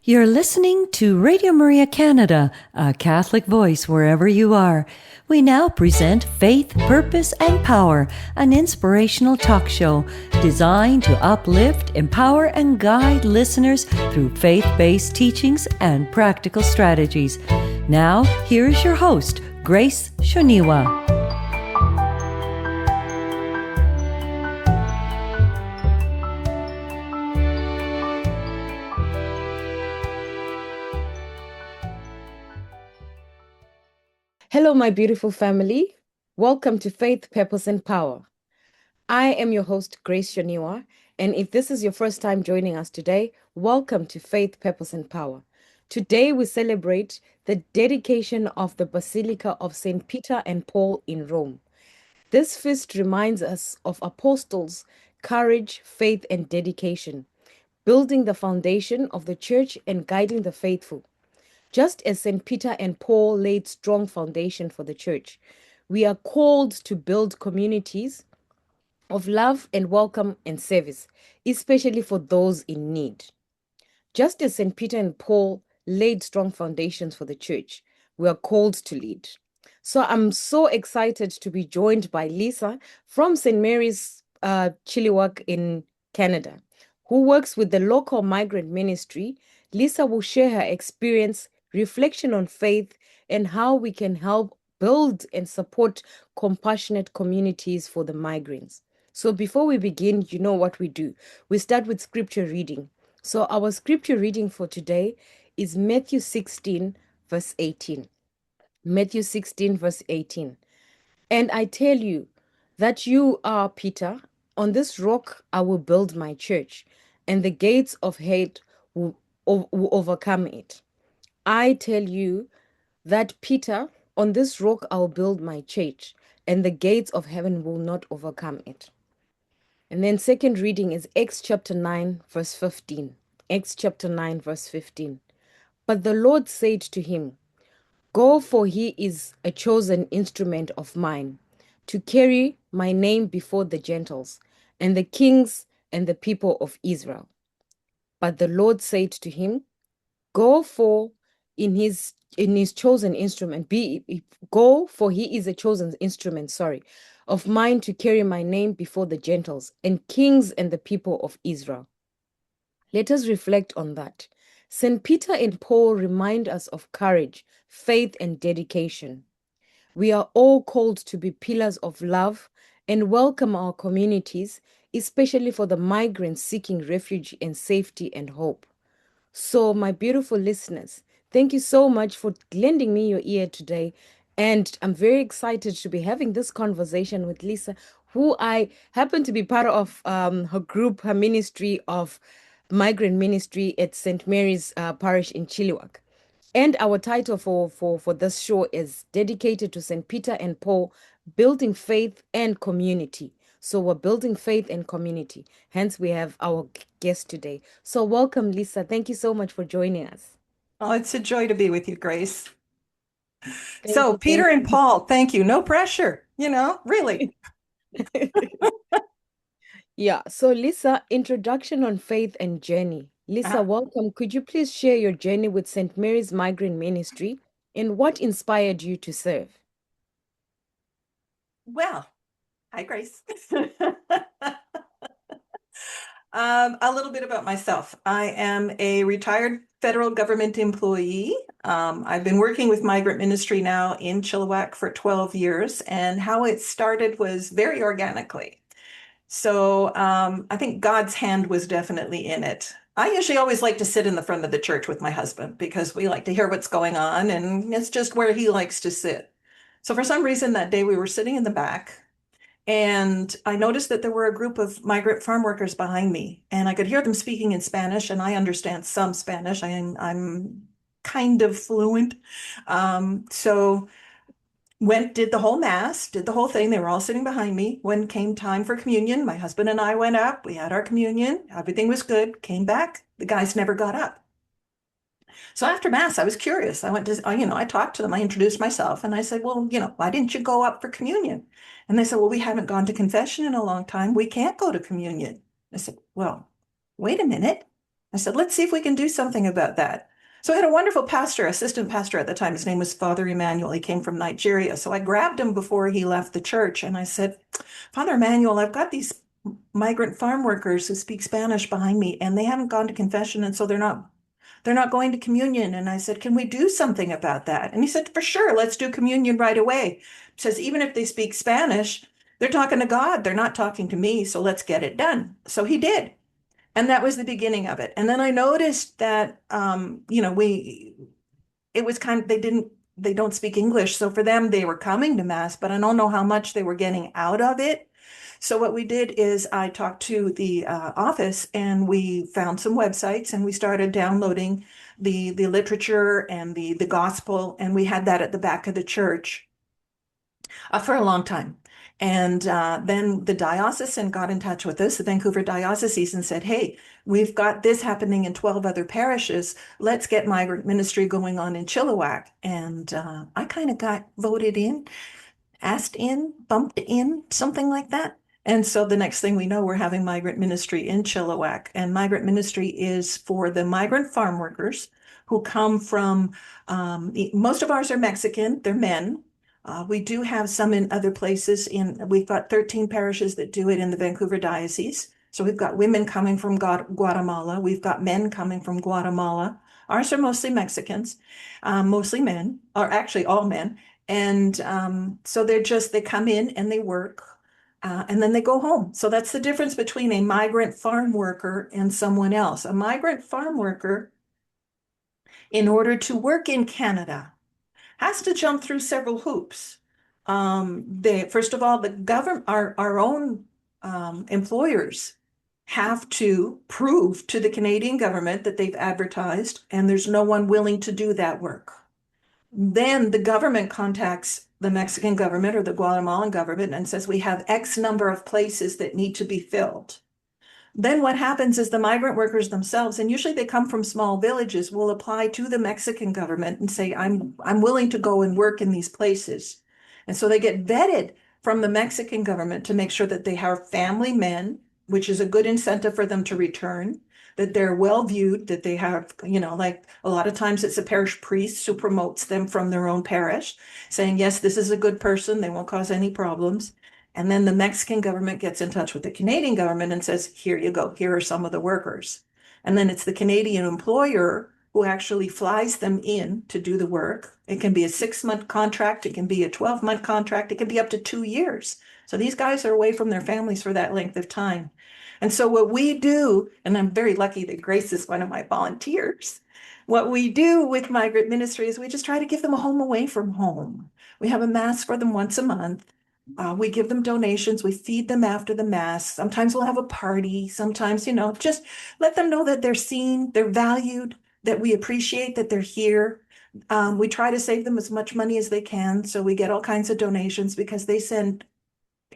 You're listening to Radio Maria Canada, a Catholic voice wherever you are. We now present Faith, Purpose, and Power, an inspirational talk show designed to uplift, empower, and guide listeners through faith-based teachings and practical strategies. Now, here's your host, Grace Shonhiwa. Hello, my beautiful family. Welcome to Faith, Purpose, and Power. I am your host, Grace Shonhiwa, and if this is your first time joining us today, welcome to Faith, Purpose, and Power. Today we celebrate the dedication of the Basilica of St. Peter and Paul in Rome. This feast reminds us of apostles' courage, faith, and dedication, building the foundation of the church and guiding the faithful. Just as St. Peter and Paul laid strong foundation for the church, we are called to build communities of love and welcome and service, especially for those in need. Just as St. Peter and Paul laid strong foundations for the church, we are called to lead. So I'm so excited to be joined by Lisa from St. Mary's Chilliwack in Canada, who works with the local Migrant Ministry. Lisa will share her experience, reflection on faith, and how we can help build and support compassionate communities for the migrants. So before we begin, you know what we do. We start with scripture reading. So our scripture reading for today is Matthew 16, verse 18. Matthew 16, verse 18. And I tell you that you are Peter, on this rock I will build my church, and the gates of hate will overcome it. I tell you that Peter, on this rock I will build my church, and the gates of heaven will not overcome it. And then second reading is Acts chapter 9, verse 15. Acts chapter 9, verse 15. But the Lord said to him, Go, for he is a chosen instrument of mine, to carry my name before the Gentiles, and the kings and the people of Israel. But the Lord said to him, Go, for in his chosen instrument, go, for he is a chosen instrument, of mine to carry my name before the Gentiles and kings and the people of Israel. Let us reflect on that. St. Peter and Paul remind us of courage, faith, and dedication. We are all called to be pillars of love and welcome our communities, especially for the migrants seeking refuge and safety and hope. So, my beautiful listeners, thank you so much for lending me your ear today. And I'm very excited to be having this conversation with Lisa, who I happen to be part of her group, her ministry of Migrant Ministry at St. Mary's Parish in Chilliwack. And our title for this show is dedicated to St. Peter and Paul, Building Faith and Community. So we're building faith and community. Hence, we have our guest today. So welcome, Lisa. Thank you so much for joining us. Oh, it's a joy to be with you, Grace. Thank Peter and you. Paul, thank you. No pressure, really. Yeah. So Lisa, introduction on faith and journey. Lisa, welcome. Could you please share your journey with St. Mary's Migrant Ministry and what inspired you to serve? Well, hi, Grace. A little bit about myself. I am a retired federal government employee. I've been working with Migrant Ministry now in Chilliwack for 12 years, and how it started was very organically. So I think God's hand was definitely in it. I usually always like to sit in the front of the church with my husband because we like to hear what's going on, and it's just where he likes to sit. So for some reason that day we were sitting in the back, and I noticed that there were a group of migrant farm workers behind me, and I could hear them speaking in Spanish, and I understand some Spanish. I'm kind of fluent. So did the whole mass, did the whole thing. They were all sitting behind me. When came time for communion, my husband and I went up. We had our communion. Everything was good. Came back. The guys never got up. So after mass, I was curious. I went to, I talked to them. I introduced myself, and I said, well, why didn't you go up for communion? And they said, well, we haven't gone to confession in a long time. We can't go to communion. I said, well, wait a minute. I said, let's see if we can do something about that. So I had a wonderful pastor, assistant pastor at the time. His name was Father Emmanuel. He came from Nigeria. So I grabbed him before he left the church and I said, Father Emmanuel, I've got these migrant farm workers who speak Spanish behind me and they haven't gone to confession and so they're not going to communion. And I said, can we do something about that? And he said, for sure, let's do communion right away. He says, even if they speak Spanish, they're talking to God. They're not talking to me. So let's get it done. So he did. And that was the beginning of it. And then I noticed that, it was kind of, they don't speak English. So for them, they were coming to Mass, but I don't know how much they were getting out of it. So what we did is I talked to the office and we found some websites and we started downloading the literature and the gospel. And we had that at the back of the church for a long time. And then the diocesan got in touch with us, the Vancouver Diocese, and said, hey, we've got this happening in 12 other parishes. Let's get migrant ministry going on in Chilliwack. And I kind of got voted in, asked in, bumped in, something like that. And so the next thing we know, we're having migrant ministry in Chilliwack. And migrant ministry is for the migrant farm workers who come from, most of ours are Mexican, they're men. We do have some in other places. We've got 13 parishes that do it in the Vancouver Diocese. So we've got women coming from Guatemala. We've got men coming from Guatemala. Ours are mostly Mexicans, mostly men, or actually all men. And so they come in and they work, and then they go home. So that's the difference between a migrant farm worker and someone else. A migrant farm worker, in order to work in Canada, has to jump through several hoops. First of all, the government, our own employers have to prove to the Canadian government that they've advertised, and there's no one willing to do that work. Then the government contacts the Mexican government or the Guatemalan government and says, we have X number of places that need to be filled. Then what happens is the migrant workers themselves, and usually they come from small villages, will apply to the Mexican government and say, I'm willing to go and work in these places. And so they get vetted from the Mexican government to make sure that they have family men, which is a good incentive for them to return, that they're well viewed, that they have, like a lot of times it's a parish priest who promotes them from their own parish, saying, yes, this is a good person, they won't cause any problems. And then the Mexican government gets in touch with the Canadian government and says, here you go, here are some of the workers. And then it's the Canadian employer who actually flies them in to do the work. It can be a 6-month contract, it can be a 12-month contract, it can be up to 2 years. So these guys are away from their families for that length of time. And so what we do, and I'm very lucky that Grace is one of my volunteers, what we do with Migrant Ministry is we just try to give them a home away from home. We have a Mass for them once a month. We give them donations. We feed them after the Mass. Sometimes we'll have a party. Sometimes, just let them know that they're seen, they're valued, that we appreciate that they're here. We try to save them as much money as they can. So we get all kinds of donations because they send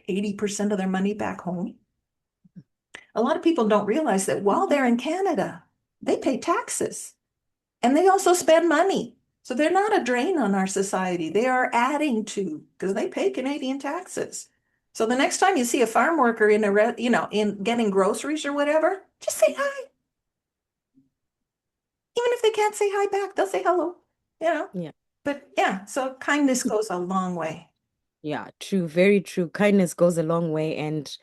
80% of their money back home. A lot of people don't realize that while they're in Canada, they pay taxes and they also spend money. So they're not a drain on our society. They are adding to, because they pay Canadian taxes. So the next time you see a farm worker in getting groceries or whatever, just say hi. Even if they can't say hi back, they'll say hello, Yeah. But yeah, so kindness goes a long way. Yeah, true, very true. Kindness goes a long way. And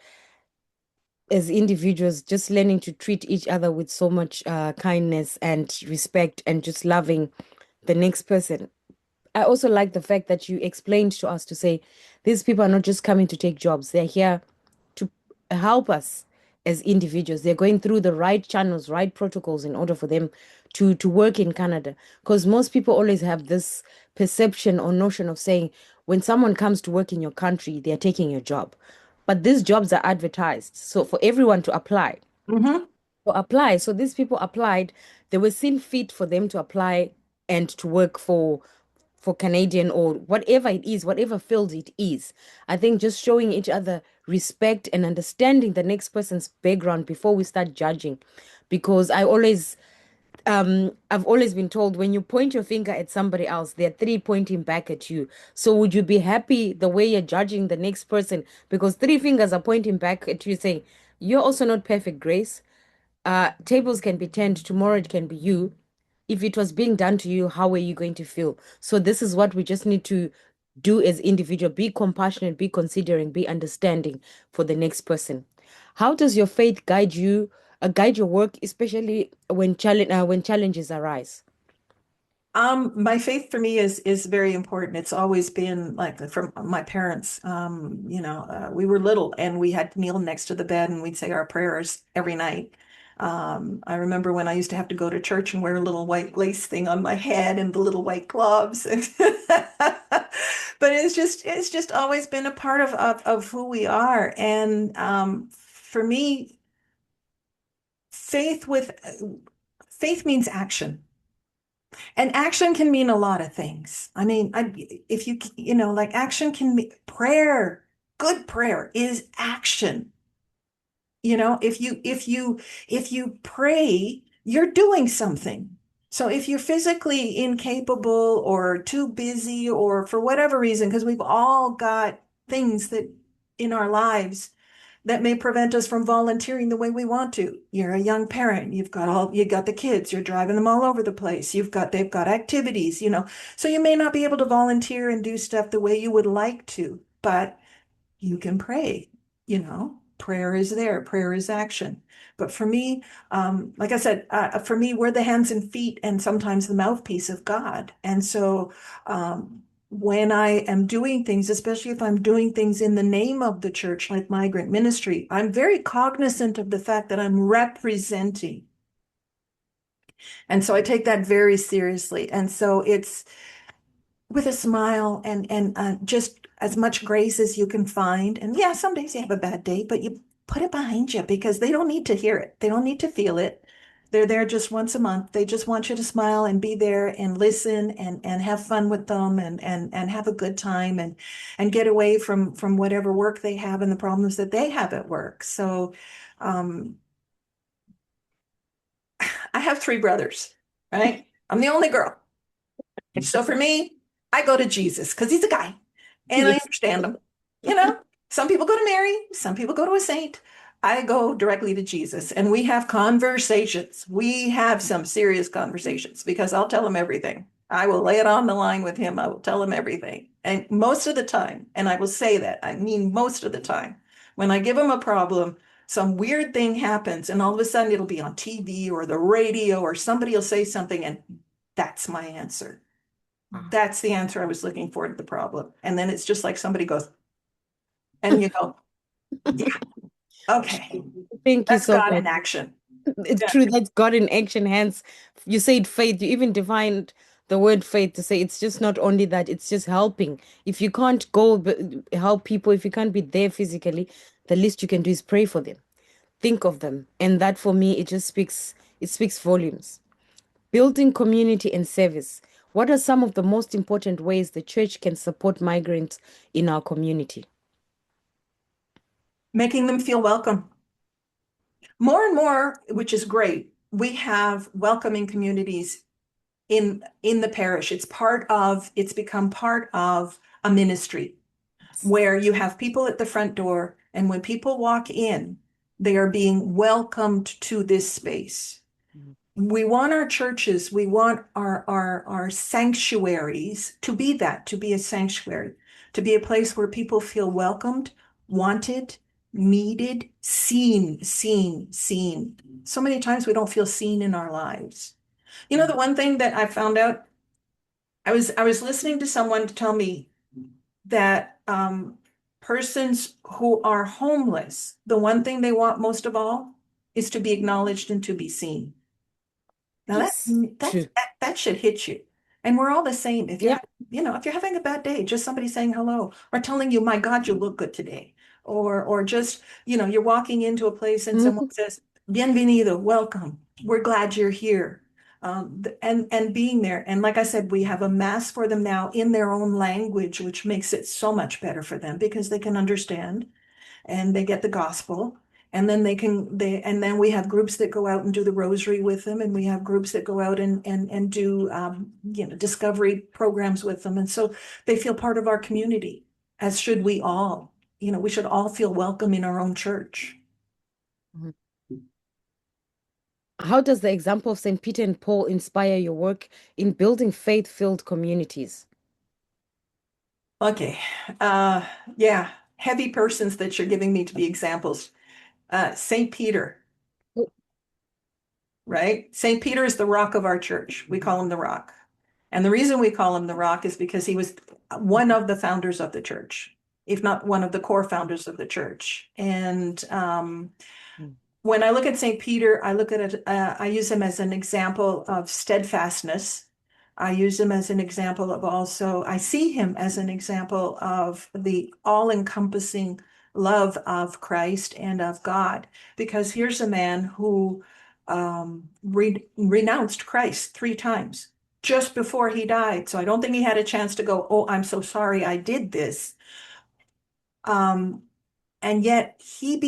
as individuals, just learning to treat each other with so much kindness and respect and just loving the next person. I also like the fact that you explained to us to say these people are not just coming to take jobs, they're here to help us as individuals. They're going through the right channels, right protocols in order for them to work in Canada. Because most people always have this perception or notion of saying when someone comes to work in your country, they're taking your job. But these jobs are advertised. So for everyone to apply. Mm-hmm. So these people applied, they were seen fit for them to apply and to work for Canadian or whatever it is, whatever field it is. I think just showing each other respect and understanding the next person's background before we start judging. Because I've always been told when you point your finger at somebody else, there are three pointing back at you. So would you be happy the way you're judging the next person? Because three fingers are pointing back at you saying, you're also not perfect, Grace. tables can be turned, tomorrow it can be you. If it was being done to you, how are you going to feel? So this is what we just need to do as individual. Be compassionate, be considering, be understanding for the next person. How does your faith guide your work, especially when challenges arise? My faith for me is very important. It's always been like from my parents. We were little and we had to kneel next to the bed and we'd say our prayers every night. I remember when I used to have to go to church and wear a little white lace thing on my head and the little white gloves. But it's just always been a part of who we are. And for me, faith with faith means action. And action can mean a lot of things. I mean, if like action can be prayer. Good prayer is action. If you pray, you're doing something. So if you're physically incapable or too busy or for whatever reason, because we've all got things that in our lives that may prevent us from volunteering the way we want to. You're a young parent, you got the kids, you're driving them all over the place. They've got activities, So you may not be able to volunteer and do stuff the way you would like to, but you can pray, Prayer is there, prayer is action. But for me, like I said, for me, we're the hands and feet and sometimes the mouthpiece of God. And so when I am doing things, especially if I'm doing things in the name of the church, like Migrant Ministry, I'm very cognizant of the fact that I'm representing. And so I take that very seriously. And so it's with a smile and just as much grace as you can find. And yeah, some days you have a bad day, but you put it behind you because they don't need to hear it. They don't need to feel it. They're there just once a month. They just want you to smile and be there and listen and have fun with them and have a good time and get away from whatever work they have and the problems that they have at work. So um, I have three brothers, right? I'm the only girl. So for me, I go to Jesus because he's a guy and I Yes. understand him. Some people go to Mary, some people go to a saint. I go directly to Jesus and we have conversations. We have some serious conversations because I'll tell him everything. I will lay it on the line with him. I will tell him everything. And most of the time, and I will say that, I mean, most of the time, when I give him a problem, some weird thing happens and all of a sudden it'll be on TV or the radio or somebody will say something and that's my answer. That's the answer I was looking for to the problem. And then it's just like somebody goes, and you go, yeah, okay, Thank you that's so God much. in action. It's Yeah. true. That's God in action. Hence, you said faith. You even defined the word faith to say it's just not only that, it's just helping. If you can't go help people, if you can't be there physically, the least you can do is pray for them. Think of them. And that for me, it speaks volumes. Building community and service. What are some of the most important ways the church can support migrants in our community? Making them feel welcome. More and more, which is great, we have welcoming communities in the parish. It's become part of a ministry where you have people at the front door, and when people walk in, they are being welcomed to this space. We want our churches, we want our sanctuaries to be that, to be a sanctuary, to be a place where people feel welcomed, wanted, needed, seen. So many times we don't feel seen in our lives. The one thing that I found out, I was listening to someone tell me that persons who are homeless, the one thing they want most of all is to be acknowledged and to be seen. Now Yes, true. that should hit you. And we're all the same. Yeah. If you're having a bad day, just somebody saying hello or telling you, my God, you look good today. Or just, you're walking into a place and someone Mhm. says, Bienvenido, welcome. We're glad you're here. And being there. And like I said, we have a mass for them now in their own language, which makes it so much better for them because they can understand and they get the gospel. And then and then we have groups that go out and do the rosary with them. And we have groups that go out and do, discovery programs with them. And so they feel part of our community, as should we all. We should all feel welcome in our own church. Mhm. How does the example of St. Peter and Paul inspire your work in building faith-filled communities? Okay. Uh, yeah, heavy persons that you're giving me to be examples. St. Peter, right? St. Peter is the rock of our church. We call him the rock. And the reason we call him the rock is because he was one of the founders of the church, if not one of the core founders of the church. And when I look at St. Peter, I look at it, I use him as an example of steadfastness. I use him as an example of also, I see him as an example of the all-encompassing love of Christ and of God. Because here's a man who renounced Christ 3 times just before he died. So I don't think he had a chance to go, oh, I'm so sorry I did this. Um, and yet he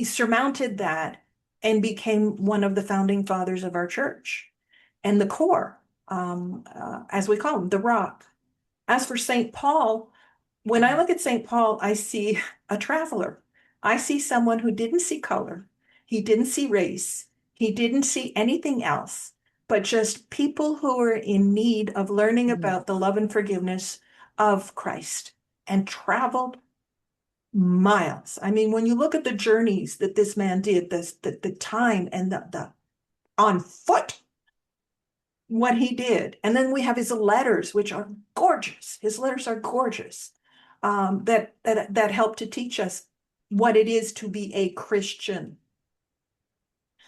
surmounted that and became one of the founding fathers of our church and the core, as we call him, the rock. As for St. Paul, when I look at St. Paul, I see a traveler. I see someone who didn't see color, he didn't see race, he didn't see anything else, but just people who were in need of learning about the love and forgiveness of Christ and traveled miles. I mean, when you look at the journeys that this man did, the time and the on foot, what he did. And then we have his letters, which are gorgeous. His letters are gorgeous. That help to teach us what it is to be a Christian.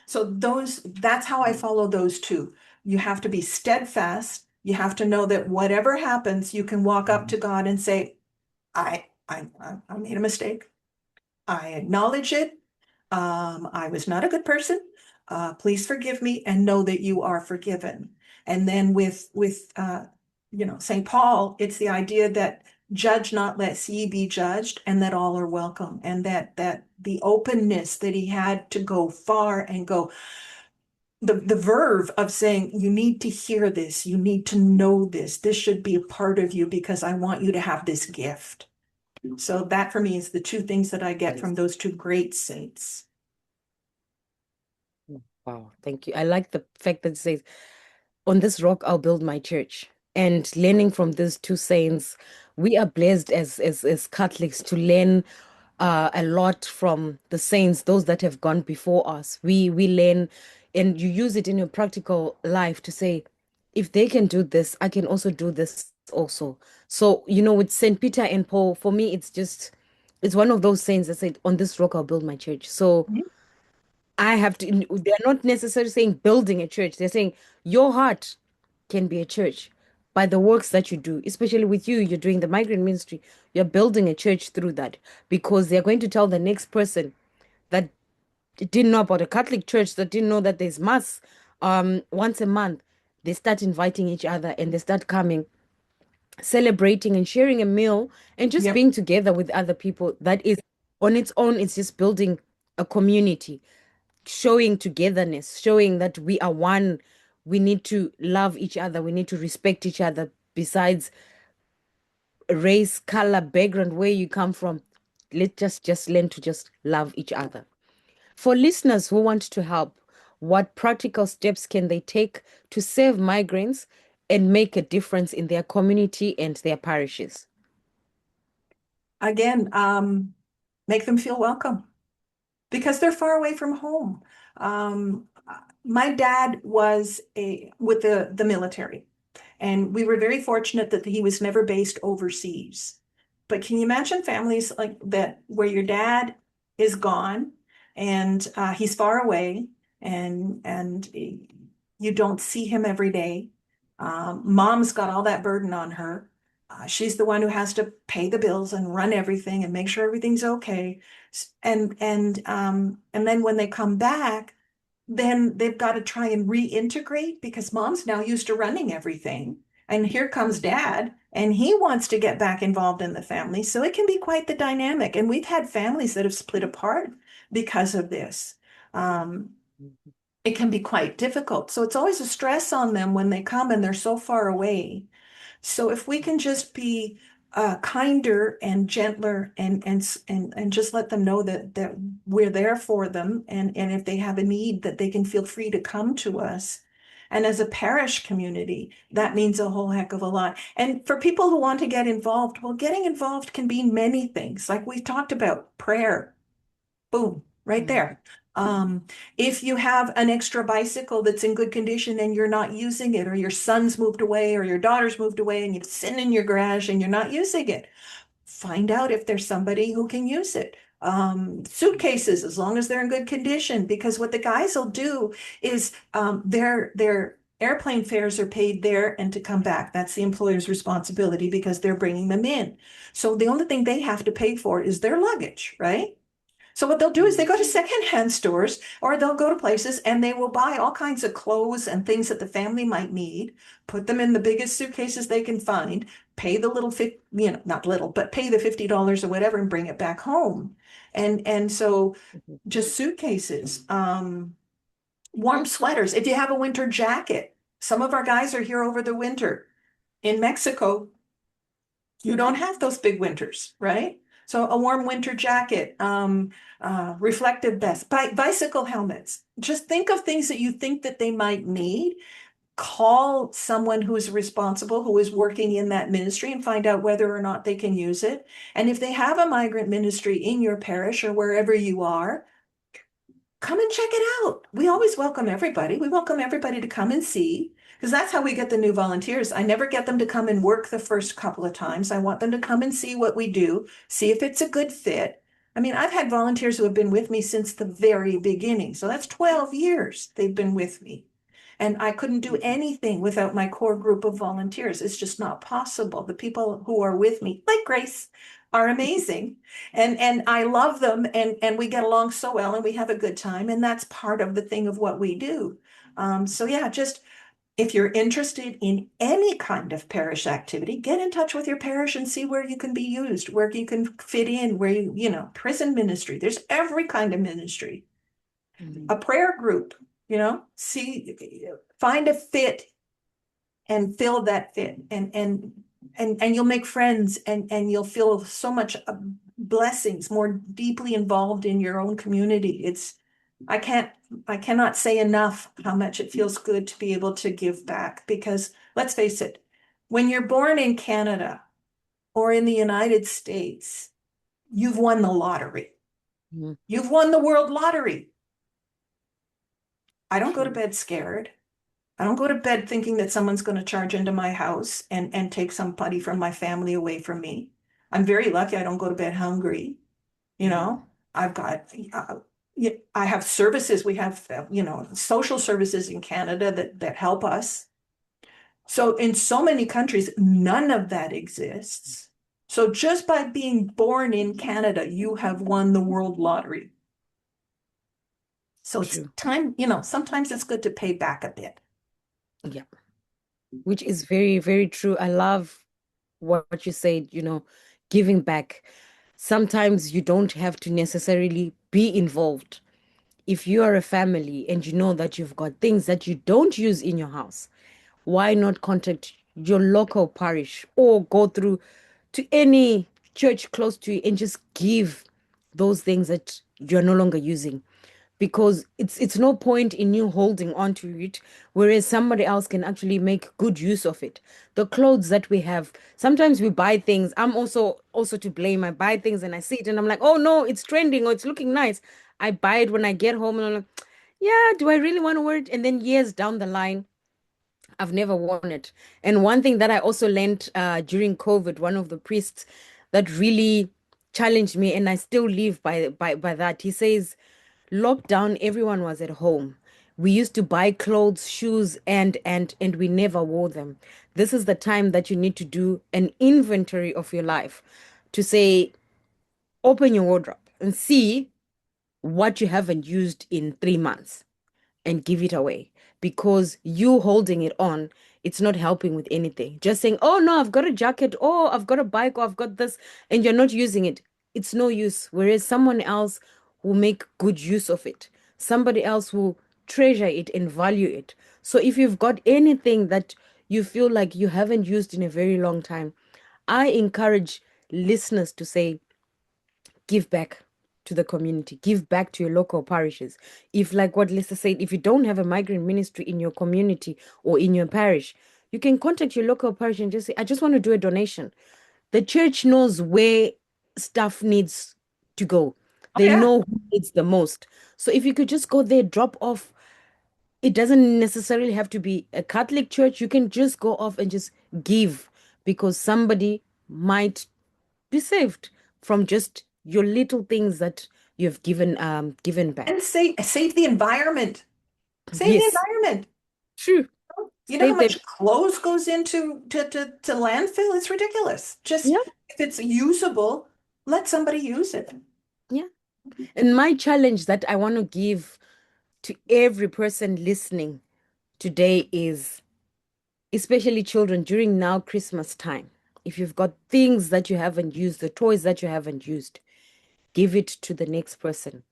So that's how I follow those two. You have to be steadfast. You have to know that whatever happens, you can walk up to God and say, I made a mistake. I acknowledge it. I was not a good person. Please forgive me and know that you are forgiven. And then with St. Paul, it's the idea that judge not lest ye be judged, and that all are welcome, and that the openness that he had to go far and go the verve of saying, you need to hear this, you need to know this should be a part of you because I want you to have this gift. So that for me is the two things that I get from those two great saints. Wow, thank you. I like the fact that it says, on this rock I'll build my church. And learning from these two saints, we are blessed as Catholics to learn a lot from the saints, those that have gone before us. We learn, and you use it in your practical life to say, if they can do this, I can also do this also. So, with Saint Peter and Paul, for me, it's one of those saints that said, on this rock I'll build my church. So I have to, they're not necessarily saying building a church. They're saying your heart can be a church by the works that you do, especially with you. You're doing the migrant ministry. You're building a church through that because they're going to tell the next person that didn't know about a Catholic church, that didn't know that there's mass once a month. They start inviting each other and they start coming, celebrating and sharing a meal and just Yep. being together with other people. That is on its own, it's just building a community, showing togetherness, showing that we are one. We need to love each other. We need to respect each other. Besides race, color, background, where you come from, let's just learn to just love each other. For listeners who want to help, what practical steps can they take to serve migrants and make a difference in their community and their parishes? Again, make them feel welcome because they're far away from home. Um, my dad was with the military, and we were very fortunate that he was never based overseas. But can you imagine families like that where your dad is gone and he's far away and you don't see him every day. Mom's got all that burden on her. She's the one who has to pay the bills and run everything and make sure everything's okay. And then when they come back, then they've got to try and reintegrate because mom's now used to running everything. And here comes dad, and he wants to get back involved in the family. So it can be quite the dynamic. And we've had families that have split apart because of this. It can be quite difficult. So it's always a stress on them when they come and they're so far away. So if we can just be kinder and gentler, and just let them know that we're there for them, and if they have a need, that they can feel free to come to us. And as a parish community, that means a whole heck of a lot. And for people who want to get involved, well, getting involved can be many things. Like we talked about, prayer, boom, right there. If you have an extra bicycle that's in good condition and you're not using it, or your son's moved away or your daughter's moved away and you've sitting in your garage and you're not using it, find out if there's somebody who can use it. Suitcases, as long as they're in good condition, because what the guys will do is their airplane fares are paid there and to come back. That's the employer's responsibility because they're bringing them in. So the only thing they have to pay for is their luggage, right? So what they'll do is they go to secondhand stores, or they'll go to places and they will buy all kinds of clothes and things that the family might need, put them in the biggest suitcases they can find, pay the little, not little, but pay the $50 or whatever and bring it back home. And so just suitcases, warm sweaters. If you have a winter jacket, some of our guys are here over the winter. In Mexico, you don't have those big winters, right? So a warm winter jacket, reflective vest, bicycle helmets. Just think of things that you think that they might need. Call someone who is responsible, who is working in that ministry, and find out whether or not they can use it. And if they have a migrant ministry in your parish or wherever you are, come and check it out. We always welcome everybody. We welcome everybody to come and see, because that's how we get the new volunteers. I never get them to come and work the first couple of times. I want them to come and see what we do, see if it's a good fit. I mean, I've had volunteers who have been with me since the very beginning. So that's 12 years they've been with me. And I couldn't do anything without my core group of volunteers. It's just not possible. The people who are with me, like Grace, are amazing. And I love them, and we get along so well, and we have a good time. And that's part of the thing of what we do. So yeah, just if you're interested in any kind of parish activity, get in touch with your parish and see where you can be used, where you can fit in, where prison ministry. There's every kind of ministry. A prayer group, find a fit and fill that fit, and you'll make friends, and you'll feel so much blessings, more deeply involved in your own community. I cannot say enough how much it feels good to be able to give back, because let's face it, when you're born in Canada or in the United States, you've won the lottery. You've won the world lottery. I don't go to bed scared. I don't go to bed thinking that someone's going to charge into my house and take somebody from my family away from me. I'm very lucky I don't go to bed hungry. I've got, I have services. We have, social services in Canada that help us. So in so many countries, none of that exists. So just by being born in Canada, you have won the world lottery. So it's time, sometimes it's good to pay back a bit. Yeah, which is very, very true. I love what you said, giving back. Sometimes you don't have to necessarily be involved. If you are a family and you know that you've got things that you don't use in your house, why not contact your local parish or go through to any church close to you and just give those things that you're no longer using? Because it's no point in you holding on to it, whereas somebody else can actually make good use of it. The clothes that we have, sometimes we buy things. I'm also to blame. I buy things and I see it and I'm like, oh no, it's trending or it's looking nice. I buy it when I get home and I'm like, yeah, do I really want to wear it? And then years down the line, I've never worn it. And one thing that I also learned during COVID, one of the priests that really challenged me, and I still live by that. He says, lockdown, everyone was at home. We used to buy clothes, shoes, and we never wore them. This is the time that you need to do an inventory of your life, to say, open your wardrobe and see what you haven't used in 3 months and give it away, because you holding it on, it's not helping with anything. Just saying, oh no, I've got a jacket, oh, I've got a bike, or I've got this, and you're not using it. It's no use. Whereas someone else will make good use of it. Somebody else will treasure it and value it. So if you've got anything that you feel like you haven't used in a very long time, I encourage listeners to say, give back to the community, give back to your local parishes. If, like what Lisa said, if you don't have a migrant ministry in your community or in your parish, you can contact your local parish and just say, I just want to do a donation. The church knows where stuff needs to go. Oh, They yeah. know who needs the most. So if you could just go there, drop off, it doesn't necessarily have to be a Catholic church. You can just go off and just give because somebody might be saved from just your little things that you've given And back. save the environment. Save the Yes, environment. true. You know how Save them. much clothes goes into to landfill? It's ridiculous. Just Yeah, if it's usable, let somebody use it. yeah. And my challenge that I want to give to every person listening today is, especially children, during now Christmas time, if you've got things that you haven't used, the toys that you haven't used, give it to the next person.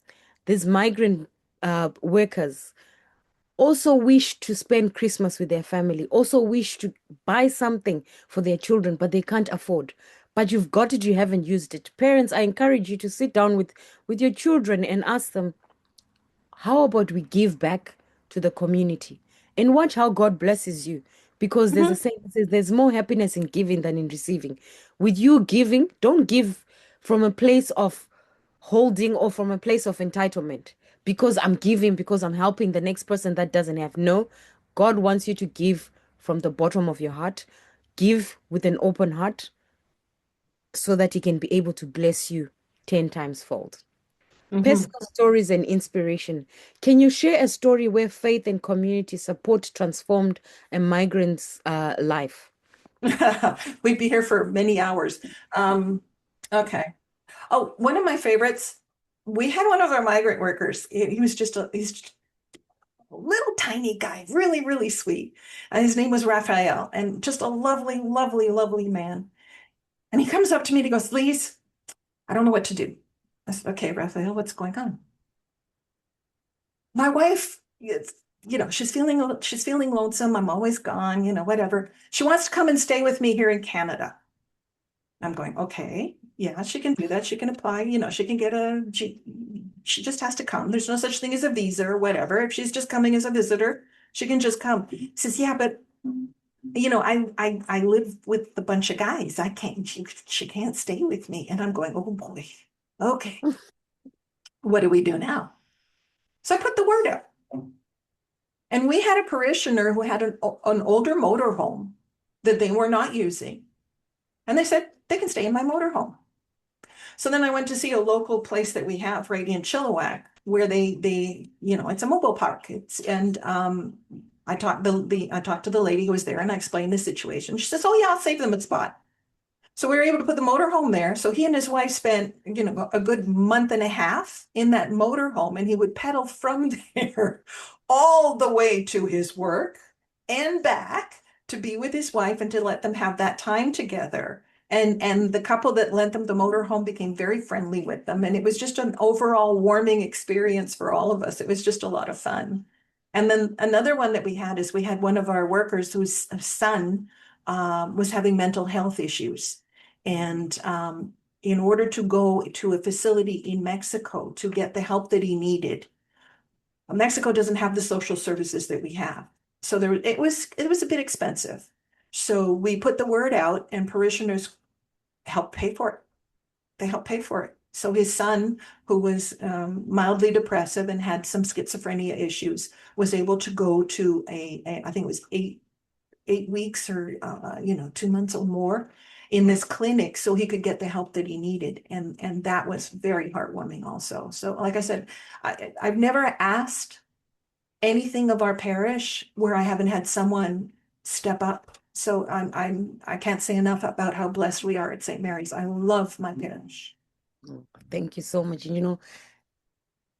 These migrant workers also wish to spend Christmas with their family, also wish to buy something for their children, but they can't afford. But you've got it, you haven't used it. Parents, I encourage you to sit down with your children and ask them, how about we give back to the community and watch how God blesses you? Because there's a Mhm. saying that says there's more happiness in giving than in receiving. With you giving, don't give from a place of holding or from a place of entitlement because I'm giving, because I'm helping the next person that doesn't have. No, God wants you to give from the bottom of your heart, give with an open heart so that He can be able to bless you 10 times fold. Mhm. Personal stories and inspiration. Can you share a story where faith and community support transformed a migrant's life? We'd be here for many hours. Um, okay. Oh, one of my favorites, we had one of our migrant workers. He was he's just a little tiny guy, really, really sweet. And his name was Raphael, and just a lovely, lovely, lovely man. And he comes up to me and he goes, Lise, I don't know what to do. I said, okay, Raphael, what's going on? My wife, she's feeling lonesome. I'm always gone, whatever. She wants to come and stay with me here in Canada. I'm going, okay, yeah, she can do that. She can apply, she can she just has to come. There's no such thing as a visa or whatever. If she's just coming as a visitor, she can just come. He says, yeah, but I live with a bunch of guys. I can't, she can't stay with me. And I'm going, oh boy, okay, what do we do now? So I put the word out. And we had a parishioner who had an older motorhome that they were not using. And they said, they can stay in my motorhome. So then I went to see a local place that we have right in Chilliwack where it's a mobile park. I talked to the lady who was there and I explained the situation. She says, oh yeah, I'll save them a spot. So we were able to put the motorhome there. So he and his wife spent, a good month and a half in that motorhome, and he would pedal from there all the way to his work and back to be with his wife and to let them have that time together. And the couple that lent them the motorhome became very friendly with them. And it was just an overall warming experience for all of us. It was just a lot of fun. And then another one that we had is we had one of our workers whose son was having mental health issues. And in order to go to a facility in Mexico to get the help that he needed, Mexico doesn't have the social services that we have. So it was a bit expensive. So we put the word out and parishioners helped pay for it. They helped pay for it. So his son, who was mildly depressive and had some schizophrenia issues, was able to go to I think it was 8 weeks or 2 months or more in this clinic so he could get the help that he needed. And that was very heartwarming also. So like I said, I've never asked anything of our parish where I haven't had someone step up. So I can't say enough about how blessed we are at St. Mary's. I love my parish. Oh, thank you so much. And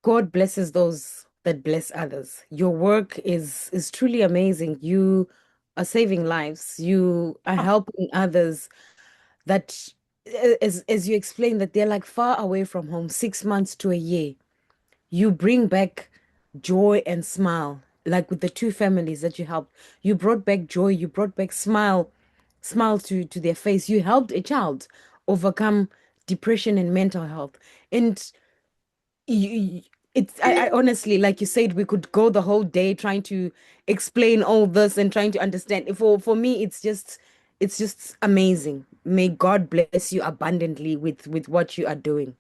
God blesses those that bless others. Your work is truly amazing. You are saving lives. You are Oh, helping others that as you explained that they're like far away from home, 6 months to a year. You bring back joy and smile, like with the two families that you helped. You brought back joy, you brought back smile, smile to their face. You helped a child overcome depression and mental health. And you, it's I honestly, like you said, we could go the whole day trying to explain all this and trying to understand. For me, it's just amazing. May God bless you abundantly with what you are doing.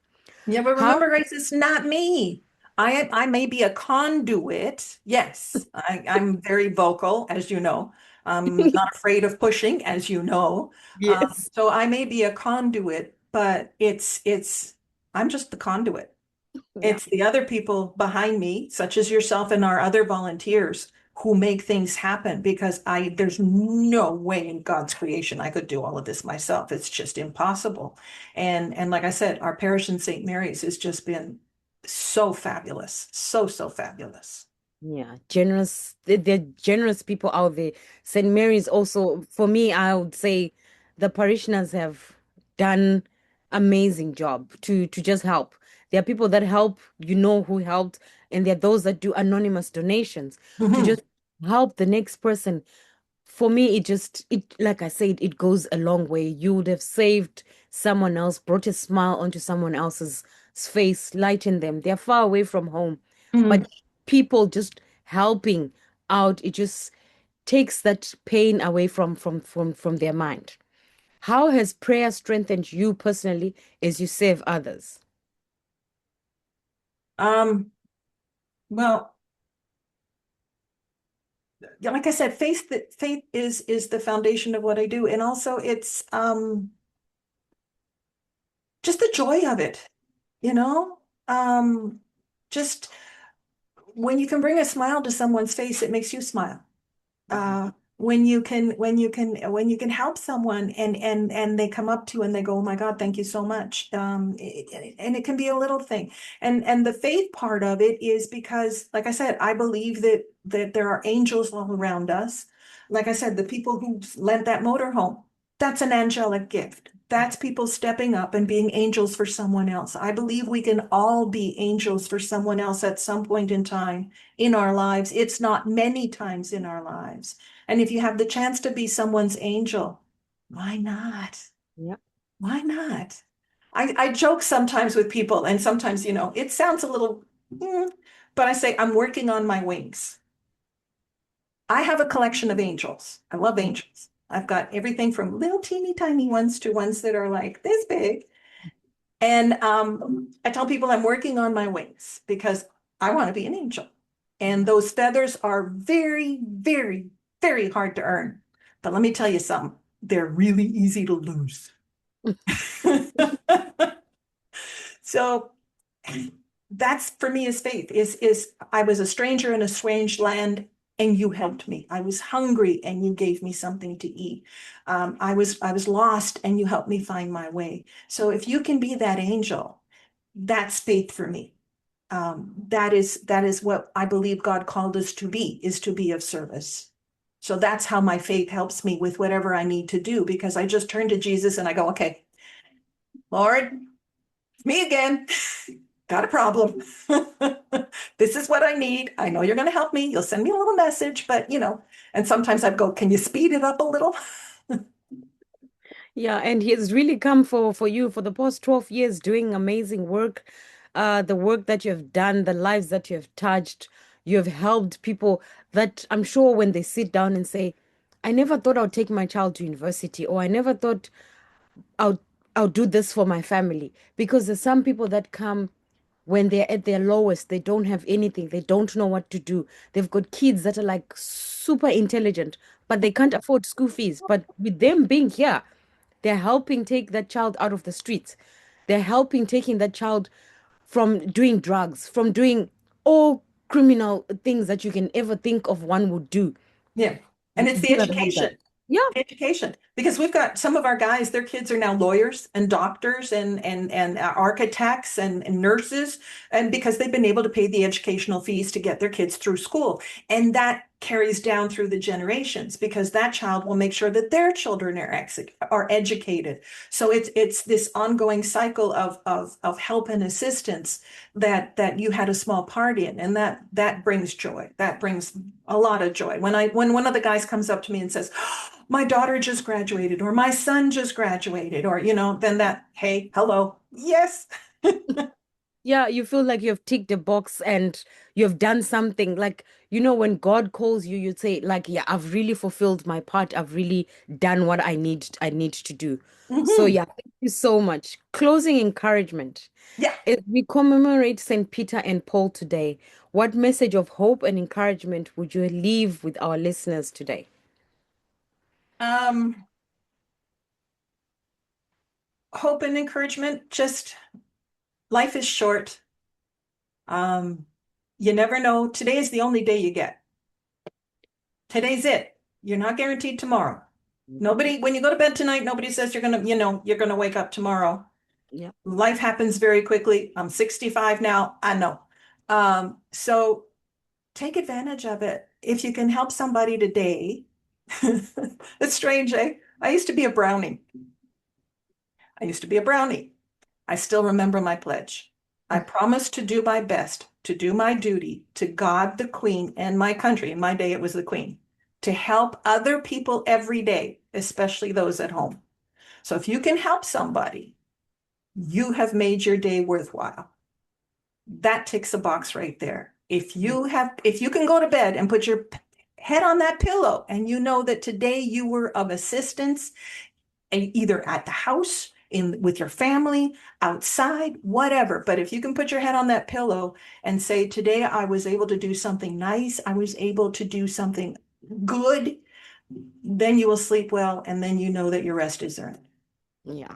Yeah, but How? remember, Grace, it's not me. I may be a conduit. Yes, I'm very vocal, as you know. I'm not afraid of pushing, as you know. Yes. So I may be a conduit, but I'm just the conduit. Yeah. It's the other people behind me, such as yourself and our other volunteers, who make things happen because there's no way in God's creation I could do all of this myself. It's just impossible. And like I said, our parish in St. Mary's has just been so fabulous. So fabulous. Yeah, generous. They're generous people out there. St. Mary's also, for me, I would say the parishioners have done amazing job to just help. There are people that help, you know who helped, and there are those that do anonymous donations to Mhm. just help the next person. For me, it like I said, it goes a long way. You would have saved someone else, brought a smile onto someone else's face, lightened them. They're far away from home, Mhm. but people just helping out, it just takes that pain away from their mind. How has prayer strengthened you personally as you serve others? Um, well, yeah, like I said, faith is the foundation of what I do. And also it's just the joy of it, you know? Just when you can bring a smile to someone's face, it makes you smile. When you can help someone and they come up to you and they go, oh my God, thank you so much. And it can be a little thing. And the faith part of it is because, like I said, I believe that there are angels all around us. Like I said, the people who lent that motorhome, that's an angelic gift. That's people stepping up and being angels for someone else. I believe we can all be angels for someone else at some point in time in our lives. It's not many times in our lives. And if you have the chance to be someone's angel, why not? Yeah. Why not? I joke sometimes with people, and sometimes, it sounds a little, but I say, I'm working on my wings. I have a collection of angels. I love angels. I've got everything from little teeny tiny ones to ones that are like this big. And I tell people I'm working on my wings because I want to be an angel. And those feathers are very, very, very hard to earn. But let me tell you something, they're really easy to lose. So that's for me is faith is I was a stranger in a strange land and you helped me. I was hungry and you gave me something to eat. I was lost and you helped me find my way. So if you can be that angel, that's faith for me. That is what I believe God called us to be, is to be of service. So that's how my faith helps me with whatever I need to do, because I just turn to Jesus and I go, okay, Lord, it's me again. Got a problem. This is what I need. I know you're going to help me. You'll send me a little message, but and sometimes I'd go, can you speed it up a little? Yeah, and he has really come for you for the past 12 years doing amazing work. The work that you have done, the lives that you have touched, you have helped people that I'm sure when they sit down and say, I never thought I'd take my child to university, or I never thought I'll I'll do this for my family. Because there's some people that come when they're at their lowest, they don't have anything, they don't know what to do. They've got kids that are like super intelligent, but they can't afford school fees. But with them being here, they're helping take that child out of the streets. They're helping taking that child from doing drugs, from doing all criminal things that you can ever think of one would do. Yeah. And it's the You have helped that. education. Yeah. Education, because we've got some of our guys, their kids are now lawyers and doctors and architects and nurses, and because they've been able to pay the educational fees to get their kids through school. And that carries down through the generations, because that child will make sure that their children are educated. So it's this ongoing cycle of help and assistance that you had a small part in, and that brings joy. That brings a lot of joy. When one of the guys comes up to me and says, my daughter just graduated or my son just graduated or, then that, hey, hello, yes. Yeah, you feel like you've ticked a box and you've done something. Like, when God calls you, you'd say, like, yeah, I've really fulfilled my part. I've really done what I need to do. So Mhm. yeah, thank you so much. Closing encouragement. Yeah. As we commemorate St. Peter and Paul today, what message of hope and encouragement would you leave with our listeners today? Um, Hope and encouragement, just life is short. Um, you never know. Today is the only day you get. Today's it. You're not guaranteed tomorrow. Nobody, when you go to bed tonight, nobody says you're gonna wake up tomorrow. Yeah. Life happens very quickly. I'm 65 now. I know. So take advantage of it. If you can help somebody today, it's strange, eh? I used to be a brownie. I used to be a brownie. I still remember my pledge. I promised to do my best, to do my duty to God, the Queen, and my country. In my day, it was the Queen, to help other people every day, especially those at home. So if you can help somebody, you have made your day worthwhile. That ticks a box right there. If you can go to bed and put your head on that pillow and you know that today you were of assistance, either at the house, in with your family, outside, whatever. But if you can put your head on that pillow and say, today I was able to do something nice, I was able to do something good, then you will sleep well, and then you know that your rest is earned. Yeah.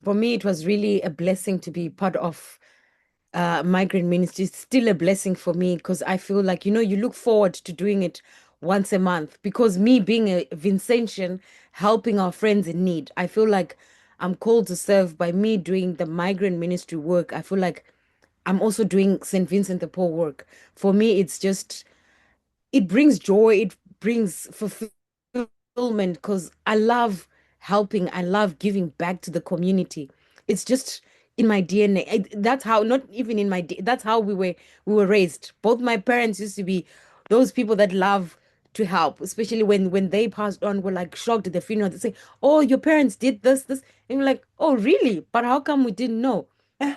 For me, it was really a blessing to be part of Migrant Ministry. It's still a blessing for me because I feel like, you look forward to doing it once a month. Because me being a Vincentian, helping our friends in need, I feel like I'm called to serve by me doing the Migrant Ministry work. I feel like I'm also doing St. Vincent de Paul work. For me, it brings joy, it brings fulfillment because I love helping, I love giving back to the community. It's just in my DNA. That's how, not even in my that's how we were raised. Both my parents used to be those people that love to help, especially when they passed on. We're like shocked at the funeral. They say, "Oh, your parents did this," and we're like, "Oh, really? But how come we didn't know?" Eh,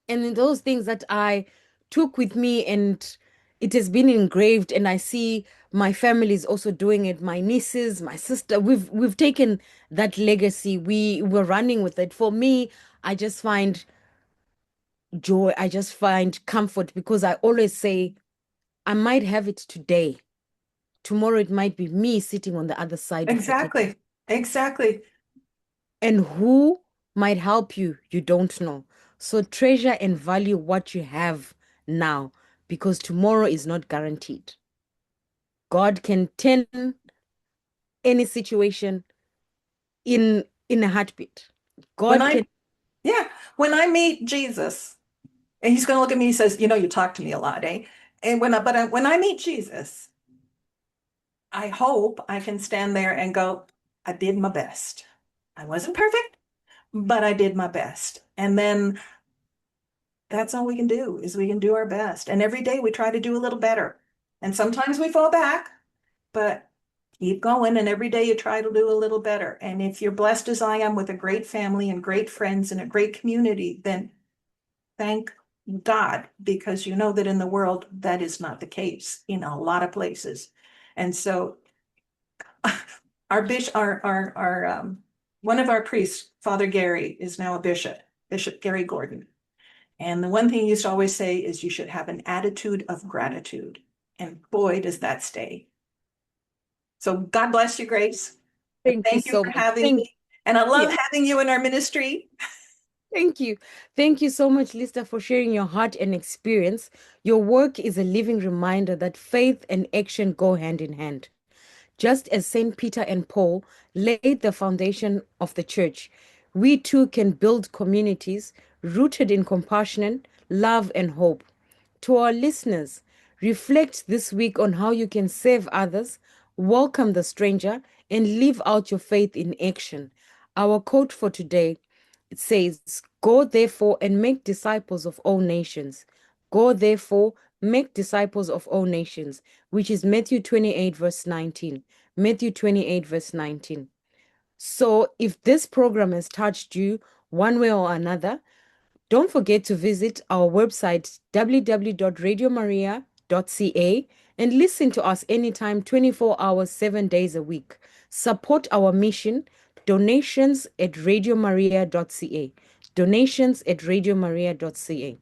And then those things that I took with me, and it has been engraved, and I see my family is also doing it. My nieces, my sister, we've taken that legacy. We were running with it. For me, I just find joy, I just find comfort, because I always say I might have it today, tomorrow it might be me sitting on the other side of the table. exactly. Exactly. And who might help you, you don't know. So treasure and value what you have now, because tomorrow is not guaranteed. God can turn any situation in a heartbeat. When God I, can. yeah, when I meet Jesus, and he's going to look at me, he says, you talk to me a lot, eh? And when I meet Jesus, I hope I can stand there and go, I did my best. I wasn't perfect, but I did my best. And then that's all we can do is we can do our best. And every day we try to do a little better. And sometimes we fall back, but keep going. And every day you try to do a little better. And if you're blessed as I am with a great family and great friends and a great community, then thank God, because you know that in the world that is not the case in a lot of places. And so our bishop, one of our priests, Father Gary, is now a bishop, Bishop Gary Gordon. And the one thing he used to always say is you should have an attitude of gratitude. And boy, does that stay. So God bless you, Grace. And Thank you thank you so for much. having me. And I love Yeah, having you in our ministry. thank you. Thank you so much, Lista, for sharing your heart and experience. Your work is a living reminder that faith and action go hand in hand. Just as St. Peter and Paul laid the foundation of the church, we too can build communities rooted in compassion, love, and hope. To our listeners, reflect this week on how you can save others, welcome the stranger, and live out your faith in action. Our quote for today, it says, "Go therefore and make disciples of all nations. Go therefore, make disciples of all nations, which is Matthew 28, verse 19. Matthew 28, verse 19. So if this program has touched you one way or another, don't forget to visit our website, www.radiomaria.ca, and listen to us anytime, 24 hours, 7 days a week. Support our mission, donations at radiomaria.ca. Donations at radiomaria.ca.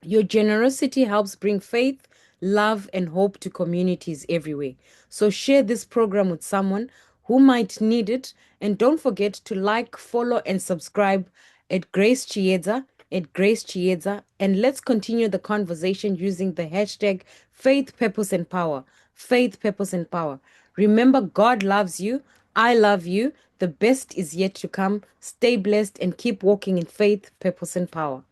Your generosity helps bring faith, love, and hope to communities everywhere. So share this program with someone who might need it. And don't forget to like, follow, and subscribe at Grace Chiedza, and let's continue the conversation using the hashtag Faith, Purpose, and Power. Faith, Purpose, and Power. Remember, God loves you. I love you. The best is yet to come. Stay blessed and keep walking in faith, purpose, and power.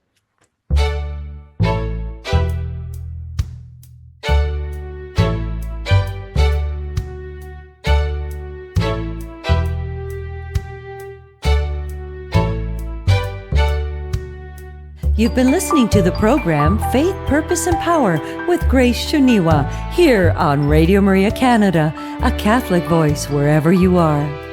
You've been listening to the program Faith, Purpose, and Power with Grace Shonhiwa here on Radio Maria Canada, a Catholic voice wherever you are.